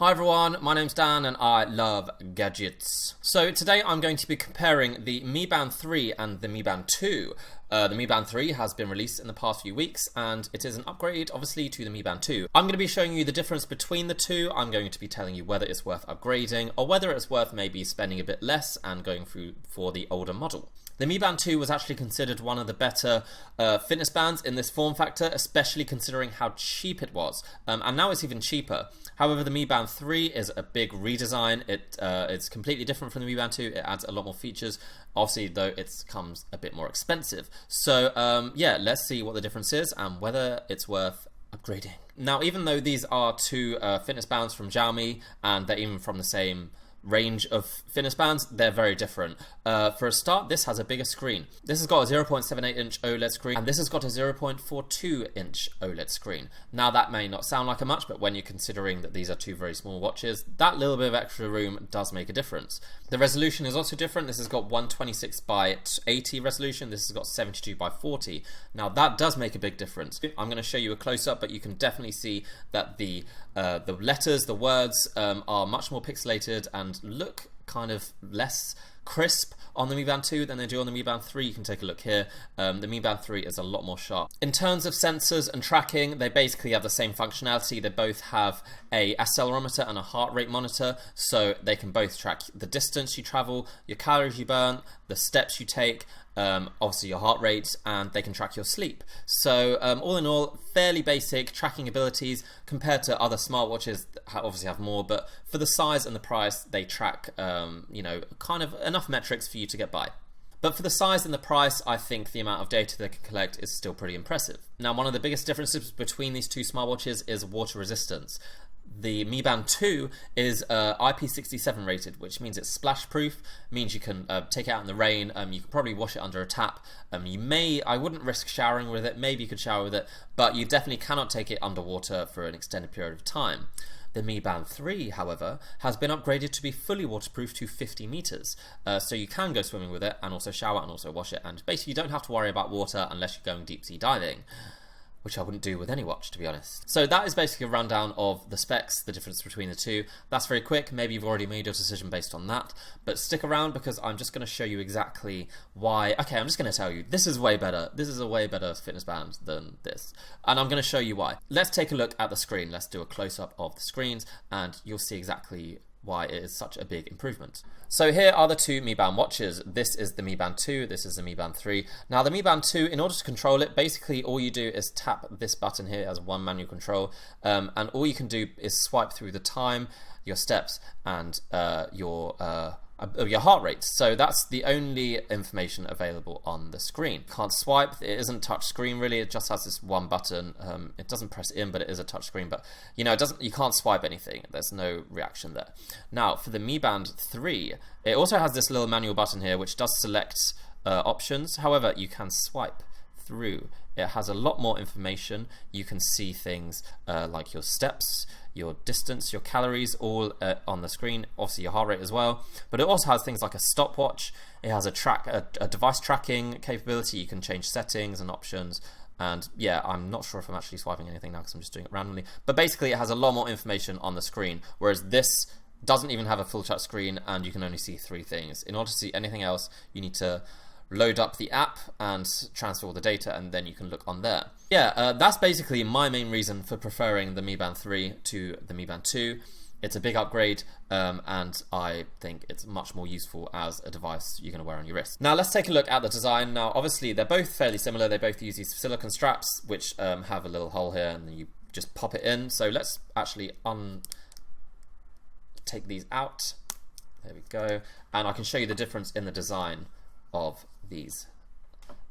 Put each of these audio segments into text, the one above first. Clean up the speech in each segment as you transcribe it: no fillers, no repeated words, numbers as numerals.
Hi everyone, my name's Dan and I love gadgets. So today I'm going to be comparing the Mi Band 3 and the Mi Band 2. The Mi Band 3 has been released in the past few weeks and it is an upgrade obviously to the Mi Band 2. I'm going to be showing you the difference between the two. I'm going to be telling you whether it's worth upgrading or whether it's worth maybe spending a bit less and going through for the older model. The Mi Band 2 was actually considered one of the better fitness bands in this form factor, especially considering how cheap it was. And now it's even cheaper. However, the Mi Band 3 is a big redesign. It's completely different from the Mi Band 2. It adds a lot more features. Obviously, though, it comes a bit more expensive. So, yeah, let's see what the difference is and whether it's worth upgrading. Now, even though these are two fitness bands from Xiaomi and they're even from the same range of fitness bands, they're very different. For a start, this has a bigger screen. This has got a 0.78 inch OLED screen and this has got a 0.42 inch OLED screen. Now that may not sound like a much, but when you're considering that these are two very small watches, that little bit of extra room does make a difference. The resolution is also different. This has got 126 by 80 resolution. This has got 72 by 40. Now that does make a big difference. I'm going to show you a close-up, but you can definitely see that the letters, the words are much more pixelated and look kind of less crisp on the Mi Band 2 than they do on the Mi Band 3. You can take a look here. The Mi Band 3 is a lot more sharp. In terms of sensors and tracking, they basically have the same functionality. They both have a accelerometer and a heart rate monitor, so they can both track the distance you travel, your calories you burn, the steps you take, obviously your heart rate, and they can track your sleep. So all in all, fairly basic tracking abilities compared to other smartwatches that obviously have more, but for the size and the price, they track you know, kind of enough metrics for you to get by. But for the size and the price, I think the amount of data they can collect is still pretty impressive. Now, one of the biggest differences between these two smartwatches is water resistance. The Mi Band 2 is IP67 rated, which means it's splash proof, means you can take it out in the rain, you can probably wash it under a tap. I wouldn't risk showering with it, maybe you could shower with it, but you definitely cannot take it underwater for an extended period of time. The Mi Band 3, however, has been upgraded to be fully waterproof to 50 meters. So you can go swimming with it and also shower and also wash it, and basically you don't have to worry about water unless you're going deep sea diving, which I wouldn't do with any watch, to be honest. So that is basically a rundown of the specs, the difference between the two. That's very quick. Maybe you've already made your decision based on that, but stick around because I'm just going to show you exactly why. Okay, I'm just going to tell you, this is way better. This is a way better fitness band than this, and I'm going to show you why. Let's take a look at the screen. Let's do a close-up of the screens, and you'll see exactly why it is such a big improvement. So here are the two Mi Band watches. This is the Mi Band 2, this is the Mi Band 3. Now the Mi Band 2, in order to control it, basically all you do is tap this button here as one manual control, and all you can do is swipe through the time, your steps, and your heart rate. So that's the only information available on the screen. Can't swipe, it isn't touch screen really, it just has this one button. It doesn't press in, but it is a touch screen, but you know, you can't swipe anything, there's no reaction there. Now for the Mi Band 3, it also has this little manual button here which does select options. However, you can swipe through. It has a lot more information. You can see things like your steps, your distance, your calories, all on the screen. Obviously your heart rate as well. But it also has things like a stopwatch. It has a device tracking capability. You can change settings and options. And yeah, I'm not sure if I'm actually swiping anything now because I'm just doing it randomly. But basically it has a lot more information on the screen, whereas this doesn't even have a full touch screen and you can only see 3 things. In order to see anything else, you need to load up the app and transfer all the data, and then you can look on there. Yeah, that's basically my main reason for preferring the Mi Band 3 to the Mi Band 2. It's a big upgrade, and I think it's much more useful as a device you're going to wear on your wrist. Now let's take a look at the design. Now obviously they're both fairly similar. They both use these silicone straps which have a little hole here and then you just pop it in. So let's actually take these out. There we go. And I can show you the difference in the design of these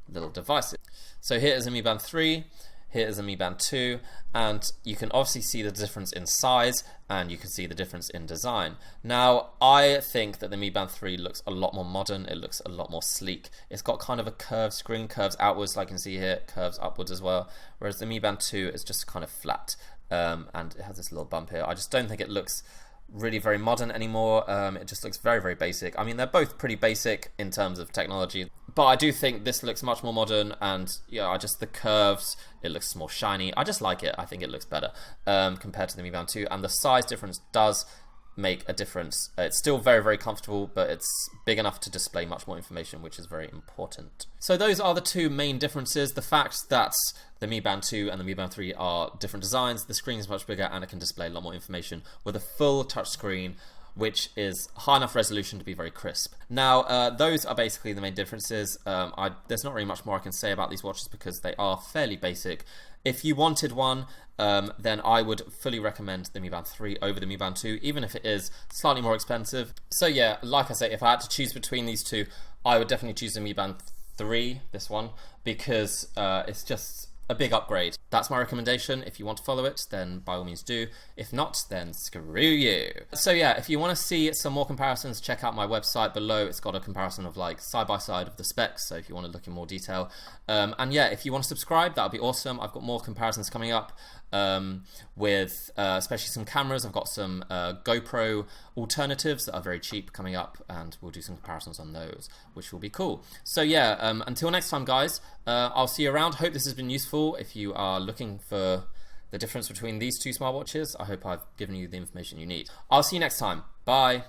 little devices. So here is a Mi Band 3, here is a Mi Band 2, and you can obviously see the difference in size and you can see the difference in design. Now I think that the Mi Band 3 looks a lot more modern, it looks a lot more sleek. It's got kind of a curved screen, curves outwards like you can see here, curves upwards as well, whereas the Mi Band 2 is just kind of flat, and it has this little bump here. I just don't think it looks really very modern anymore. It just looks very, very basic. I mean, they're both pretty basic in terms of technology, But I do think this looks much more modern, and yeah, the curves, it looks more shiny. I just like it. I think it looks better compared to the Mi Band 2, and the size difference does make a difference. It's still very, very comfortable, but it's big enough to display much more information, which is very important. So those are the two main differences. The fact that the Mi Band 2 and the Mi Band 3 are different designs, the screen is much bigger and it can display a lot more information with a full touchscreen, which is high enough resolution to be very crisp. Now, those are basically the main differences. There's not really much more I can say about these watches because they are fairly basic. If you wanted one, then I would fully recommend the Mi Band 3 over the Mi Band 2, even if it is slightly more expensive. So yeah, like I say, if I had to choose between these two, I would definitely choose the Mi Band 3, this one, because it's just a big upgrade. That's my recommendation. If you want to follow it, then by all means do. If not, then screw you. So yeah, if you want to see some more comparisons, check out my website below. It's got a comparison of like side by side of the specs, so if you want to look in more detail. And yeah, if you want to subscribe, that would be awesome. I've got more comparisons coming up with especially some cameras. I've got some GoPro alternatives that are very cheap coming up, and we'll do some comparisons on those, which will be cool. So yeah, until next time, guys, I'll see you around. Hope this has been useful. If you are looking for the difference between these two smartwatches, I hope I've given you the information you need. I'll see you next time. Bye.